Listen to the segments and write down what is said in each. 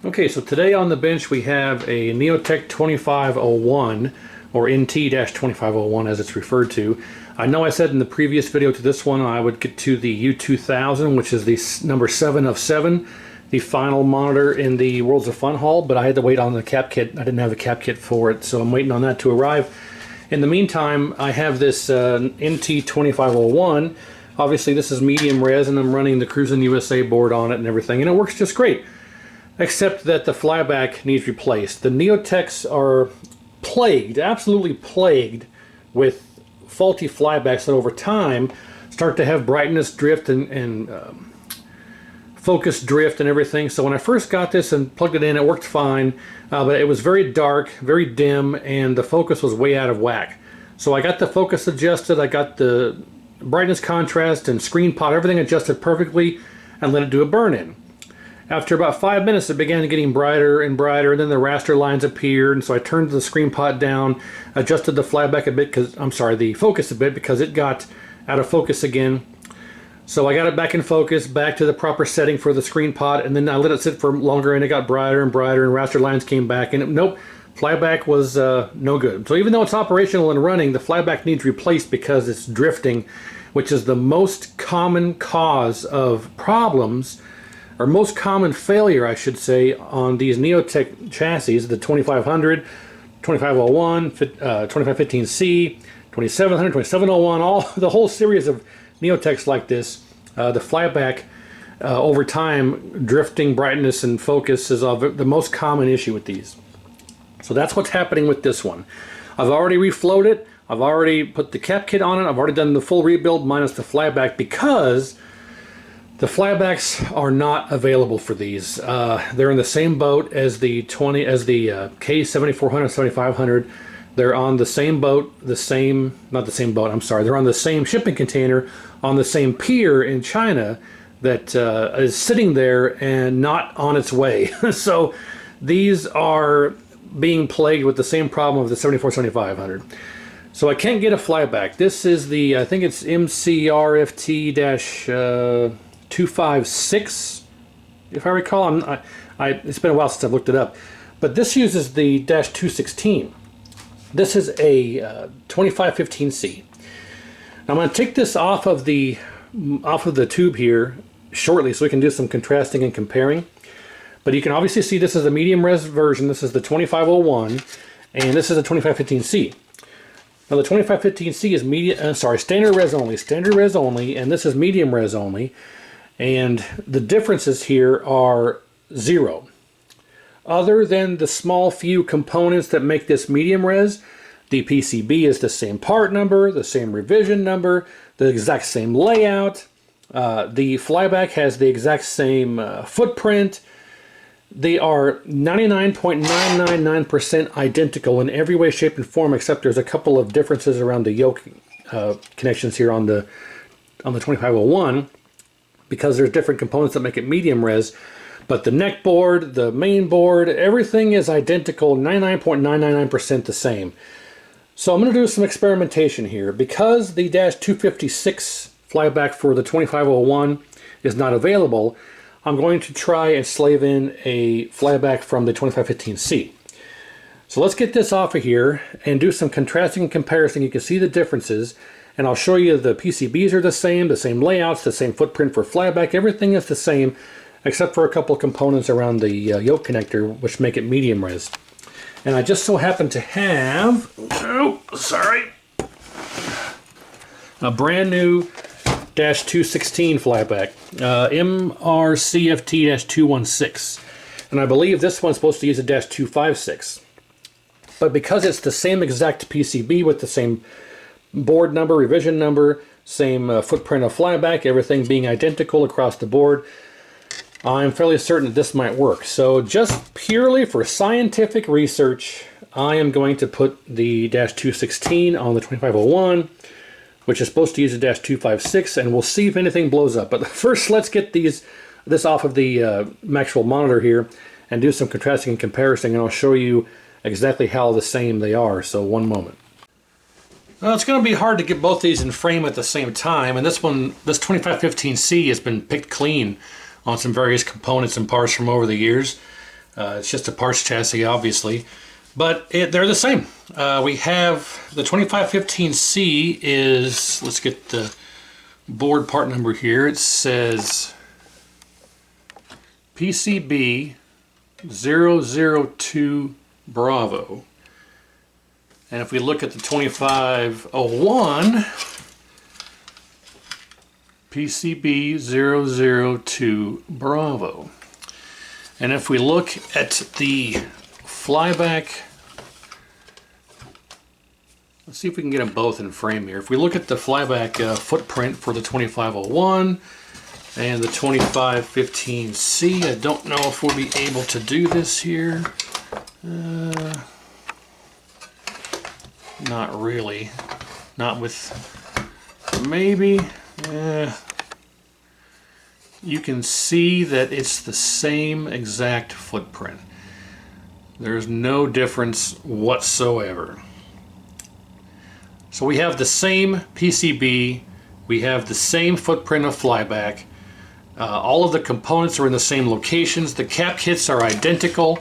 Okay, so today on the bench we have a Neotec 2501, or NT-2501 as it's referred to. I know I said in the previous video to this one I would get to the U2000, which is the number 7 of 7, the final monitor in the Worlds of Fun haul, but I had to wait on the cap kit. I didn't have a cap kit for it, so I'm waiting on that to arrive. In the meantime, I have this NT-2501. Obviously this is medium res, and I'm running the Cruisin' USA board on it and everything, and it works just great. Except that the flyback needs replaced. The Neotecs are plagued, absolutely plagued, with faulty flybacks that over time start to have brightness drift and focus drift and everything. So when I first got this and plugged it in, it worked fine, but it was very dark, very dim, and the focus was way out of whack. So I got the focus adjusted, I got the brightness contrast and screen pot, everything adjusted perfectly, and let it do a burn-in. After about 5 minutes, it began getting brighter and brighter, and then the raster lines appeared, and so I turned the screen pot down, adjusted the flyback a bit, the focus a bit, because it got out of focus again. So I got it back in focus, back to the proper setting for the screen pot, and then I let it sit for longer, and it got brighter and brighter, and raster lines came back, and nope, flyback was no good. So even though it's operational and running, the flyback needs replaced because it's drifting, which is the most common cause of problems, or most common failure, I should say, on these Neotec chassis, the 2500, 2501, 2515C, 2700, 2701, the whole series of Neotecs like this. The flyback, over time, drifting brightness and focus is the most common issue with these. So that's what's happening with this one. I've already reflowed it, I've already put the cap kit on it, I've already done the full rebuild minus the flyback, because the flybacks are not available for these. They're in the same boat as the K7400, 7500. They're on the same boat, they're on the same shipping container on the same pier in China that is sitting there and not on its way. So these are being plagued with the same problem of the 74-7500. So I can't get a flyback. This is the, I think it's MCRFT-256, if I recall. It's been a while since I've looked it up. But this uses the -216. This is a 2515C. Now I'm going to take this off of the tube here shortly so we can do some contrasting and comparing. But you can obviously see this is a medium res version. This is the 2501, and this is a 2515C. Now the 2515C is standard res only, and this is medium res only, and the differences here are zero. Other than the small few components that make this medium res, the PCB is the same part number, the same revision number, the exact same layout. The flyback has the exact same footprint. They are 99.999% identical in every way, shape, and form, except there's a couple of differences around the yoke connections here on the 2501, because there's different components that make it medium res. But the neck board, the main board, everything is identical, 99.999% the same. So I'm going to do some experimentation here. Because the -256 flyback for the 2501 is not available, I'm going to try and slave in a flyback from the 2515C. So let's get this off of here and do some contrasting and comparison. You can see the differences, and I'll show you the PCBs are the same layouts, the same footprint for flyback, everything is the same, except for a couple of components around the yoke connector, which make it medium res. And I just so happen to have, a brand new -216 flyback, MRCFT-216. And I believe this one's supposed to use a -256. But because it's the same exact PCB with the same board number, revision number, same footprint of flyback, everything being identical across the board, I'm fairly certain that this might work. So just purely for scientific research, I am going to put the -216 on the 2501, which is supposed to use a -256, and we'll see if anything blows up. But first, let's get this off of the actual monitor here and do some contrasting and comparison, and I'll show you exactly how the same they are. So one moment. Well, it's going to be hard to get both these in frame at the same time, and this 2515C has been picked clean on some various components and parts from over the years. It's just a parts chassis, obviously, but they're the same. We have the 2515C is, let's get the board part number here. It says PCB 002 Bravo. And if we look at the 2501, PCB 002 Bravo. And if we look at the Flyback, let's see if we can get them both in frame here. If we look at the Flyback footprint for the 2501 and the 2515C, I don't know if we'll be able to do this here. Not really. Not with, maybe. You can see that it's the same exact footprint. There's no difference whatsoever. So we have the same PCB, we have the same footprint of Flyback, all of the components are in the same locations, the cap kits are identical.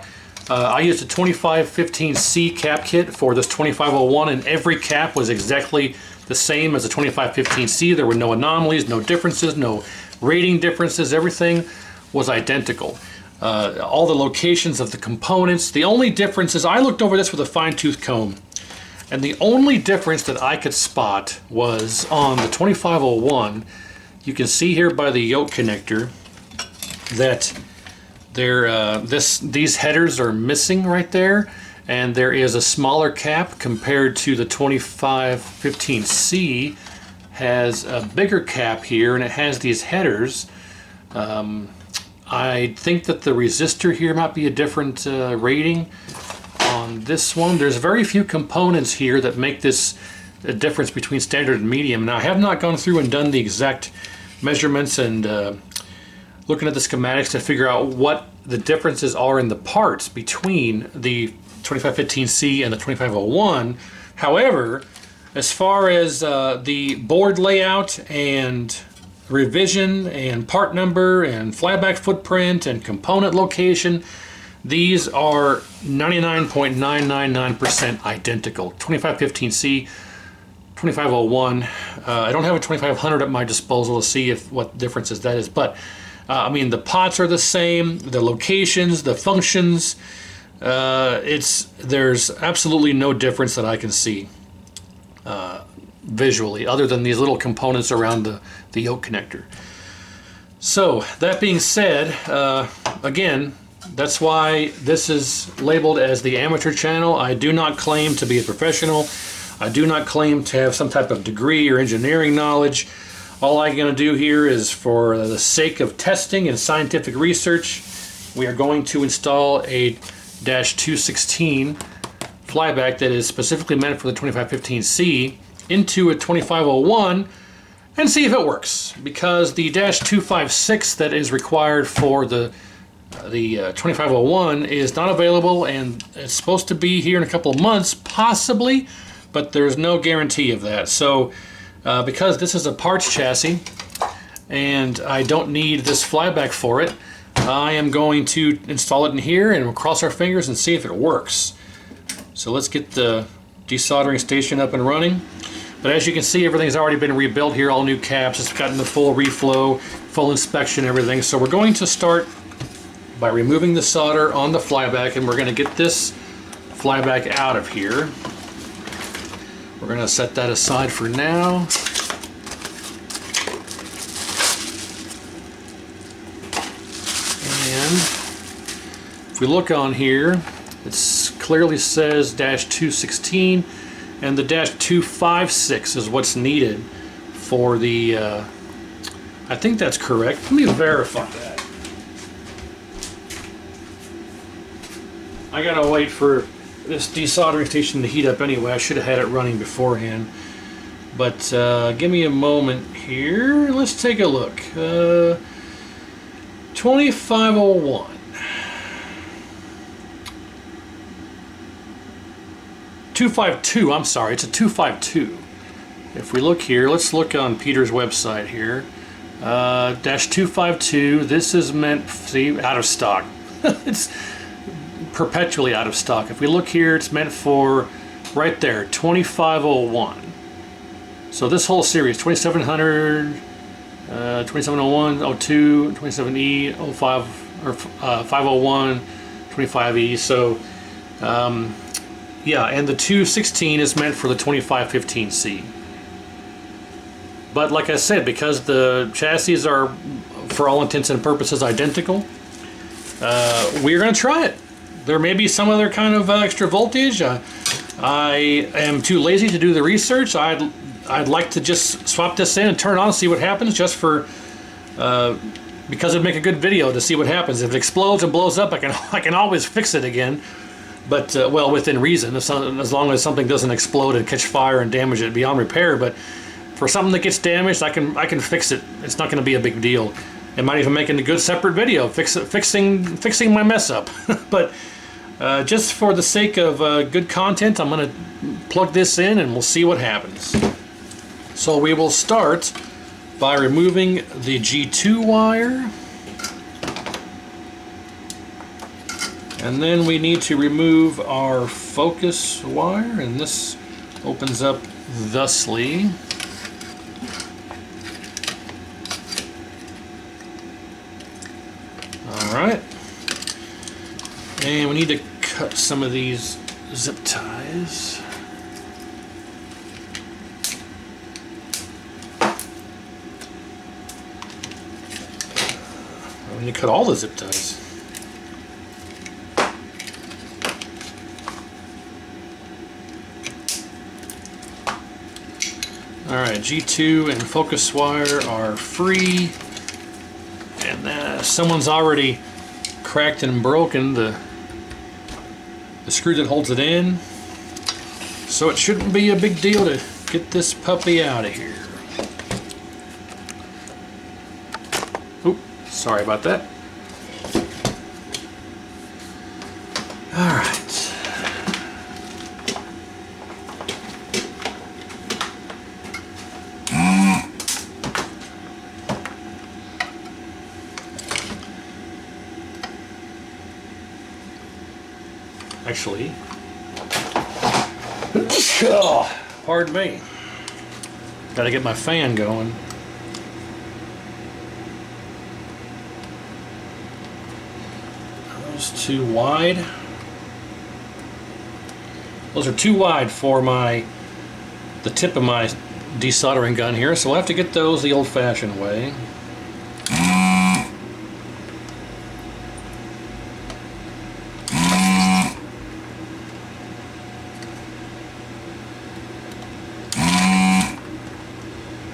I used a 2515C cap kit for this 2501 and every cap was exactly the same as the 2515C. There were no anomalies, no differences, no rating differences, everything was identical. All the locations of the components, the only difference is I looked over this with a fine-tooth comb, and the only difference that I could spot was on the 2501. You can see here by the yoke connector that these headers are missing right there, and there is a smaller cap compared to the 2515C. Has a bigger cap here and it has these headers. I think that the resistor here might be a different rating on this one. There's very few components here that make this a difference between standard and medium. Now I have not gone through and done the exact measurements and looking at the schematics to figure out what the differences are in the parts between the 2515C and the 2501. However, as far as the board layout and revision and part number and Flyback footprint and component location, these are 99.999% identical. 2515C, 2501. I don't have a 2500 at my disposal to see what differences that is, but I mean the pots are the same, the locations, the functions. There's absolutely no difference that I can see visually, other than these little components around the yoke connector. So that being said, again, that's why this is labeled as the amateur channel. I do not claim to be a professional. I do not claim to have some type of degree or engineering knowledge. All I'm going to do here is, for the sake of testing and scientific research, we are going to install a -216 Flyback that is specifically meant for the 2515C into a 2501 and see if it works, because the -256 that is required for the 2501 is not available, and it's supposed to be here in a couple of months possibly, but there's no guarantee of that. So because this is a parts chassis and I don't need this Flyback for it, I am going to install it in here and we'll cross our fingers and see if it works. So let's get the desoldering station up and running. But as you can see, everything's already been rebuilt here, all new caps. It's gotten the full reflow, full inspection, everything. So we're going to start by removing the solder on the Flyback, and we're going to get this Flyback out of here. We're going to set that aside for now. And if we look on here, it clearly says -216, and the -256 is what's needed for the, I think that's correct. Let me verify that. I gotta wait for this desoldering station to heat up anyway. I should have had it running beforehand. But give me a moment here. Let's take a look. 2501. .252, I'm sorry, it's a 252. If we look here, let's look on Peter's website here. -252, this is meant, see, out of stock. It's perpetually out of stock. If we look here, it's meant for right there, 2501. So this whole series, 2700, 2701, 02, 27E, 05, or 501, 25E. So yeah, and the 216 is meant for the 2515C. But like I said, because the chassis are, for all intents and purposes, identical, we're going to try it. There may be some other kind of extra voltage. I am too lazy to do the research. I'd like to just swap this in and turn it on and see what happens, just for because it'd make a good video to see what happens. If it explodes and blows up, I can always fix it again. But well, within reason, as long as something doesn't explode and catch fire and damage it beyond repair. But for something that gets damaged, I can fix it. It's not going to be a big deal. It might even make a good separate video fixing my mess up. But just for the sake of good content, I'm going to plug this in and we'll see what happens. So we will start by removing the G2 wire. And then we need to remove our focus wire, and this opens up thusly. Alright. And we need to cut some of these zip ties. We need to cut all the zip ties. Alright, G2 and focus wire are free, and someone's already cracked and broken the screw that holds it in, so it shouldn't be a big deal to get this puppy out of here. Oop, sorry about that. Alright. Actually, oh, pardon me. Gotta get my fan going. Those too wide. Those are too wide for the tip of my desoldering gun here, so we'll have to get those the old-fashioned way.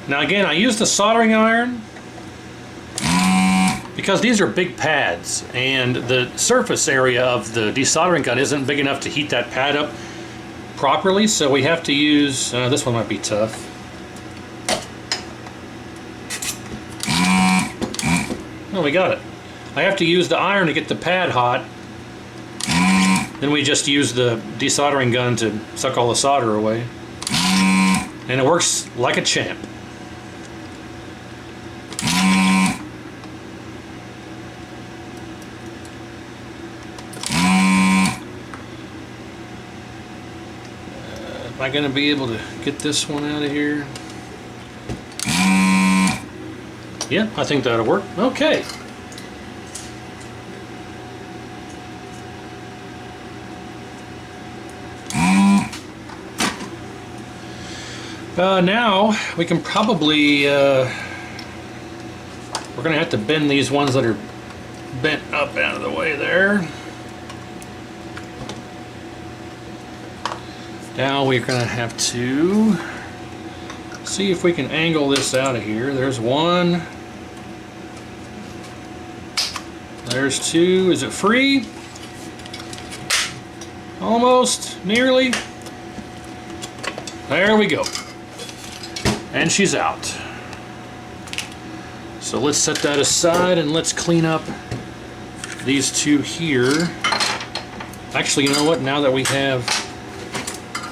Now again, I use the soldering iron because these are big pads, and the surface area of the desoldering gun isn't big enough to heat that pad up properly, so we have to use, this one might be tough. Oh, we got it. I have to use the iron to get the pad hot, then we just use the desoldering gun to suck all the solder away, and it works like a champ. Am I going to be able to get this one out of here? Yeah, I think that'll work. Okay. Now we can probably we're going to have to bend these ones that are bent up out of the way there. Now we're going to have to see if we can angle this out of here. There's one. There's two. Is it free? Almost. Nearly. There we go. And she's out. So let's set that aside and let's clean up these two here. Actually, you know what? Now that we have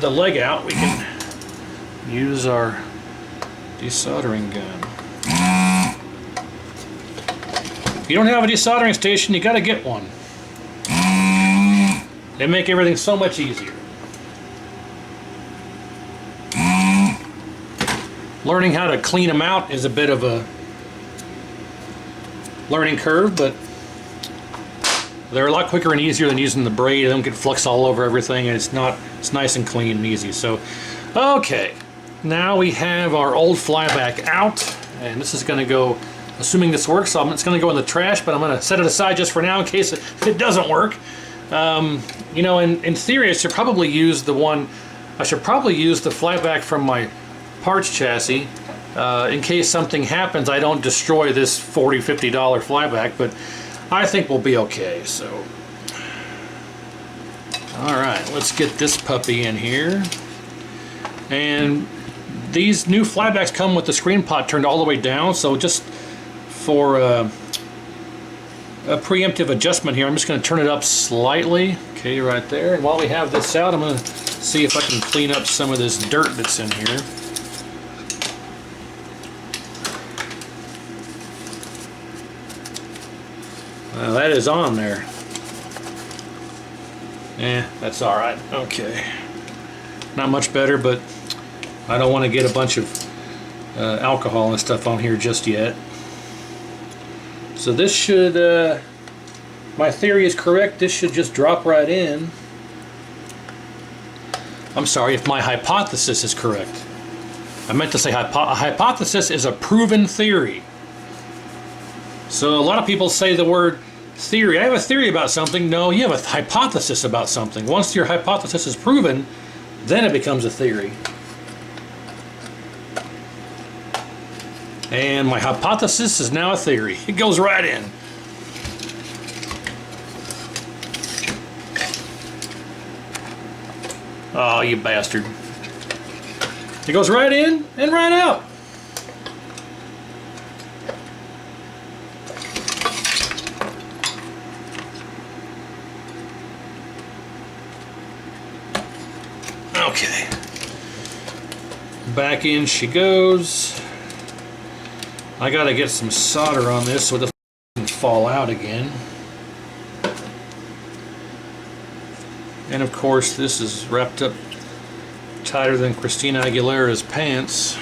the leg out, we can use our desoldering gun. If you don't have a desoldering station, you got to get one. They make everything so much easier. Learning how to clean them out is a bit of a learning curve, but they're a lot quicker and easier than using the braid. They don't get flux all over everything, and it's nice and clean and easy. So, okay, now we have our old Flyback out, and this is going to go, assuming this works, it's going to go in the trash, but I'm going to set it aside just for now in case it doesn't work. You know, in theory, I should probably use the Flyback from my parts chassis. In case something happens, I don't destroy this $40, $50 Flyback, but I think we'll be okay. So, alright, let's get this puppy in here. And these new Flybacks come with the screen pot turned all the way down, so just for a preemptive adjustment here, I'm just going to turn it up slightly. Okay, right there. And while we have this out, I'm going to see if I can clean up some of this dirt that's in here. Well, that is on there. That's alright. Okay. Not much better, but I don't want to get a bunch of alcohol and stuff on here just yet. So this should, my theory is correct, this should just drop right in. I'm sorry, if my hypothesis is correct. I meant to say a hypothesis is a proven theory. So a lot of people say the word theory. I have a theory about something. No, you have a hypothesis about something. Once your hypothesis is proven, then it becomes a theory. And my hypothesis is now a theory. It goes right in. Oh, you bastard. It goes right in and right out. Okay. Back in she goes. I gotta get some solder on this so it doesn't fall out again. And of course this is wrapped up tighter than Christina Aguilera's pants.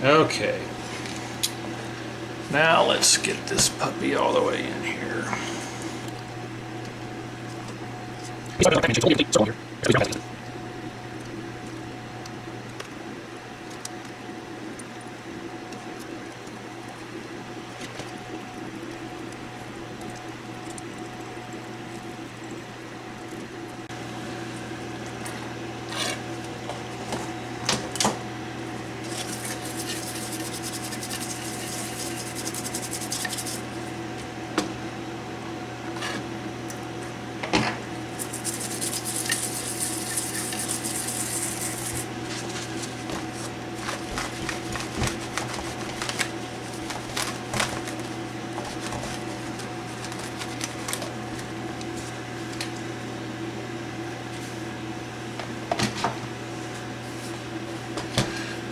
Okay. Now let's get this puppy all the way in here.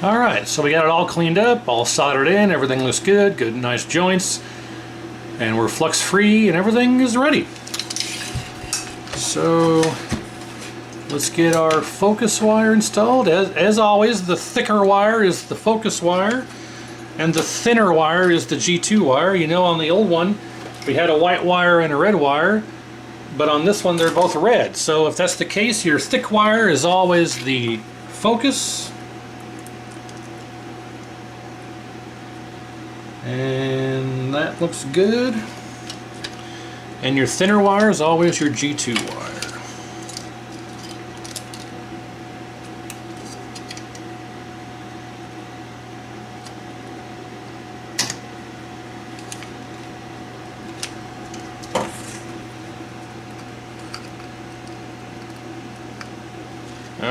Alright, so we got it all cleaned up, all soldered in, everything looks good, nice joints, and we're flux free and everything is ready. So let's get our focus wire installed. As always, the thicker wire is the focus wire and the thinner wire is the G2 wire. You know, on the old one we had a white wire and a red wire, but on this one they're both red. So if that's the case, your thick wire is always the focus, and that looks good. And your thinner wire is always your G2 wire.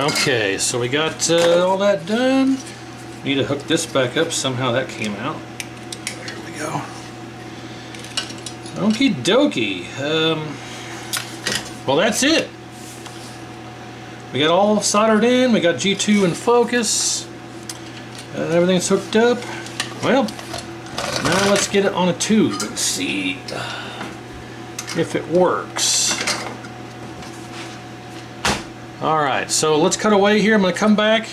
Okay, so we got all that done. Need to hook this back up. Somehow that came out. There we go. Okie dokie. Well, that's it. We got all soldered in. We got G2 in focus. Everything's hooked up. Well, now let's get it on a tube and see if it works. Alright, so let's cut away here. I'm going to come back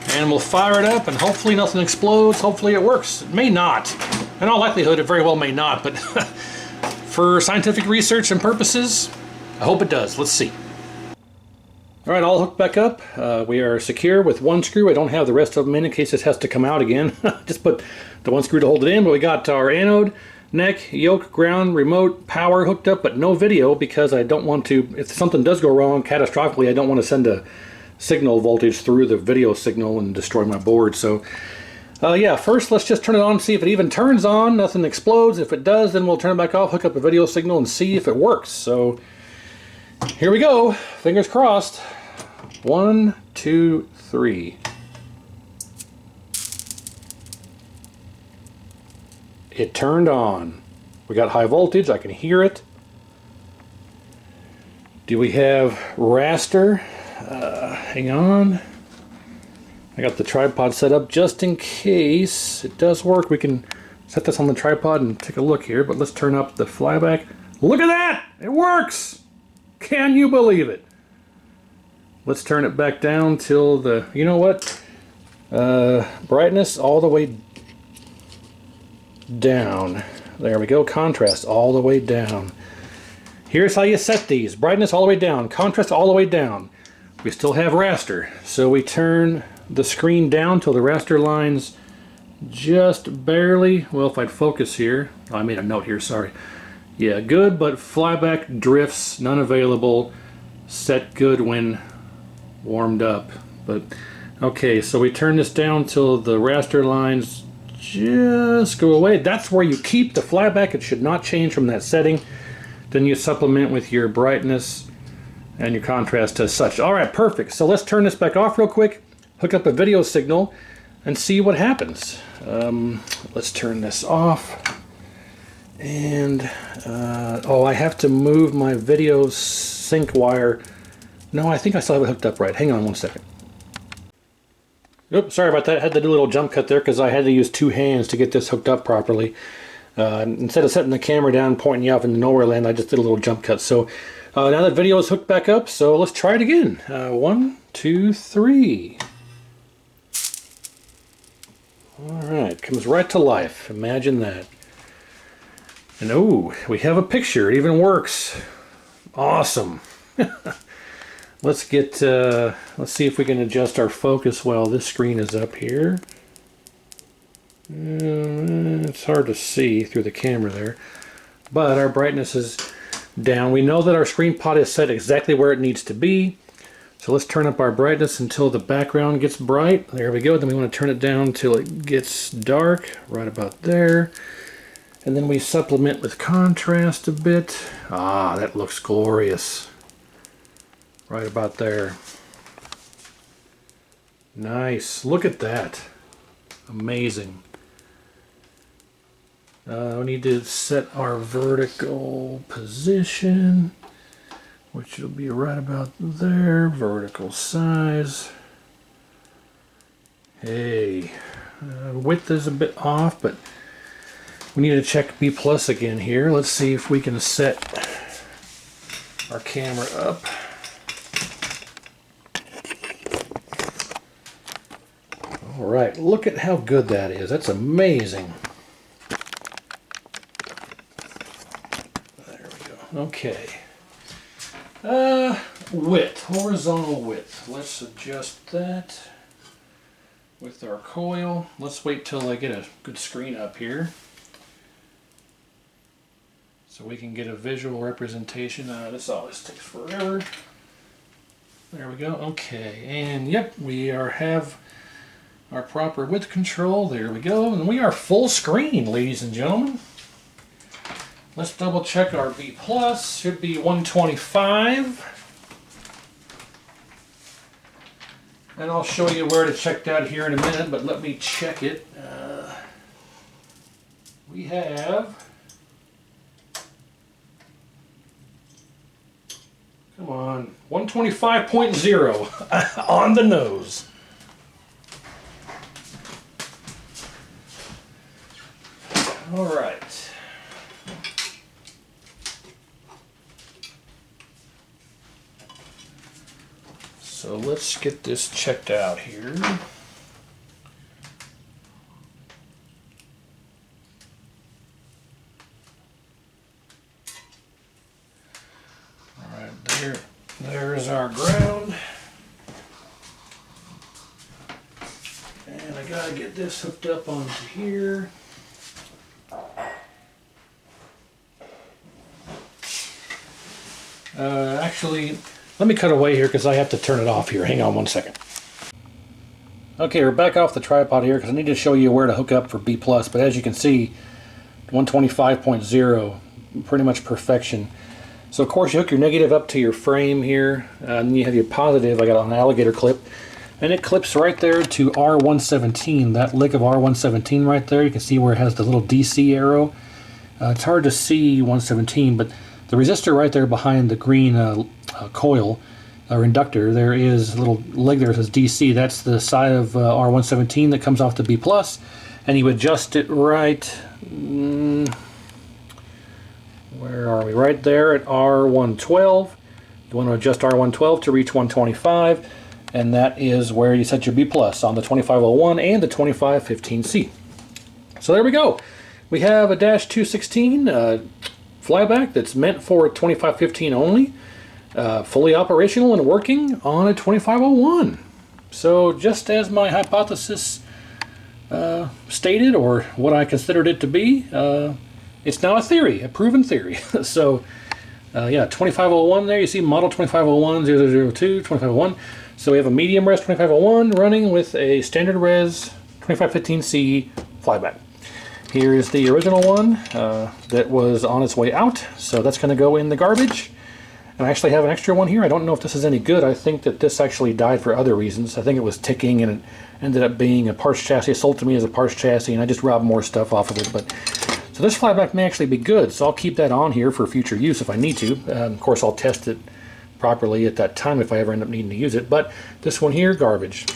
and we'll fire it up and hopefully nothing explodes. Hopefully it works. It may not. In all likelihood, it very well may not, but for scientific research and purposes, I hope it does. Let's see. Alright, all hooked back up. We are secure with one screw. I don't have the rest of them in case this has to come out again. Just put the one screw to hold it in, but we got our anode, neck, yoke, ground, remote, power hooked up, but no video because I don't want to, if something does go wrong catastrophically, I don't want to send a signal voltage through the video signal and destroy my board. So yeah, first let's just turn it on, see if it even turns on, nothing explodes. If it does, then we'll turn it back off, hook up a video signal and see if it works. So here we go, fingers crossed. 1, 2, 3. It turned on. We got high voltage, I can hear it. Do we have raster? Hang on. I got the tripod set up just in case it does work. We can set this on the tripod and take a look here, but let's turn up the flyback. Look at that! It works! Can you believe it? Let's turn it back down till the, you know what? Brightness all the way down. There we go. Contrast all the way down. Here's how you set these. Brightness all the way down. Contrast all the way down. We still have raster. So we turn the screen down till the raster line's just barely, well, if I'd focus here, oh, I made a note here, sorry. Yeah, good, but flyback drifts, none available. Set good when warmed up. But okay, so we turn this down till the raster lines just go away. That's where you keep the flyback. It should not change from that setting. Then you supplement with your brightness and your contrast as such. Alright, perfect. So let's turn this back off real quick, hook up a video signal, and see what happens. Let's turn this off. And, oh, I have to move my video sync wire. No, I think I still have it hooked up right. Hang on one second. Oops, sorry about that. I had to do a little jump cut there because I had to use two hands to get this hooked up properly. Instead of setting the camera down, pointing you off into nowhere land, I just did a little jump cut. So now that video is hooked back up, so let's try it again. 1, 2, 3. Alright, comes right to life. Imagine that. And oh, we have a picture. It even works. Awesome. Let's see if we can adjust our focus while this screen is up here. It's hard to see through the camera there, but our brightness is down. We know that our screen pot is set exactly where it needs to be. So let's turn up our brightness until the background gets bright. There we go. Then we want to turn it down until it gets dark, right about there. And then we supplement with contrast a bit. Ah, that looks glorious. Right about there. Nice. Look at that. Amazing. We need to set our vertical position, which will be right about there. Vertical size. Hey, width is a bit off, but we need to check B+ again here. Let's see if we can set our camera up. All right, look at how good that is. That's amazing. There we go. Okay. Width, horizontal width. Let's adjust that with our coil. Let's wait till I get a good screen up here so we can get a visual representation. This always takes forever. There we go. Okay, and yep, we have our proper width control. There we go, and we are full screen, ladies and gentlemen. Let's double check our B+. Should be 125. And I'll show you where to check that here in a minute, but let me check it. We have Come on, 125.0 on the nose. All right. So let's get this checked out here. All right, there's our ground. And I gotta get this hooked up onto here. Actually, let me cut away here because I have to turn it off here. Hang on one second. Okay, we're back off the tripod here because I need to show you where to hook up for B+, but as you can see, 125.0, pretty much perfection. So of course you hook your negative up to your frame here, and then you have your positive. I got an alligator clip, and it clips right there to R117, that lick of R117 right there. You can see where it has the little DC arrow. It's hard to see 117, but the resistor right there behind the green coil or inductor, there is a little leg there that says DC. That's the side of R117 that comes off the B+, and you adjust it right, where are we? Right there at R112. You want to adjust R112 to reach 125, and that is where you set your B+ on the 2501 and the 2515C. So there we go. We have a -216 Flyback that's meant for 2515 only, fully operational and working on a 2501. So just as my hypothesis stated, or what I considered it to be, it's now a theory, a proven theory. So yeah, 2501 there, you see model 2501, 0002, 2501. So we have a medium res 2501 running with a standard res 2515C Flyback. Here is the original one that was on its way out, so that's going to go in the garbage. And I actually have an extra one here. I don't know if this is any good. I think that this actually died for other reasons. I think it was ticking, and it ended up being a parts chassis. It sold to me as a parts chassis, and I just robbed more stuff off of it. But so this Flyback may actually be good, so I'll keep that on here for future use if I need to. Of course, I'll test it properly at that time if I ever end up needing to use it. But this one here, garbage.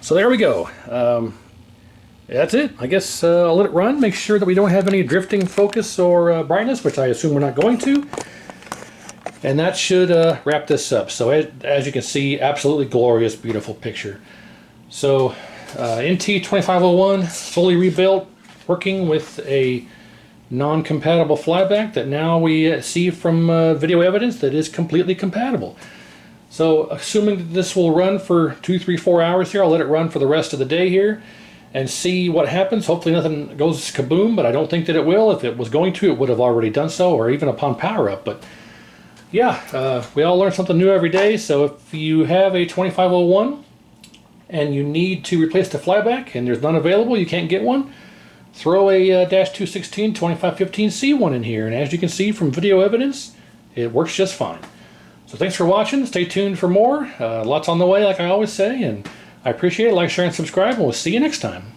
So there we go. That's it. I guess I'll let it run, make sure that we don't have any drifting focus or brightness, which I assume we're not going to. And that should wrap this up. So as you can see, absolutely glorious, beautiful picture. So NT-2501, fully rebuilt, working with a non-compatible Flyback that now we see from video evidence that is completely compatible. So assuming that this will run for 2, 3, 4 hours here, I'll let it run for the rest of the day here and see what happens. Hopefully nothing goes kaboom, but I don't think that it will. If it was going to, it would have already done so, or even upon power up. But yeah, we all learn something new every day. So if you have a 2501 and you need to replace the Flyback and there's none available, you can't get one, throw a -216 2515C one in here. And as you can see from video evidence, it works just fine. So thanks for watching. Stay tuned for more. Lots on the way, like I always say, and I appreciate it. Like, share, and subscribe, and we'll see you next time.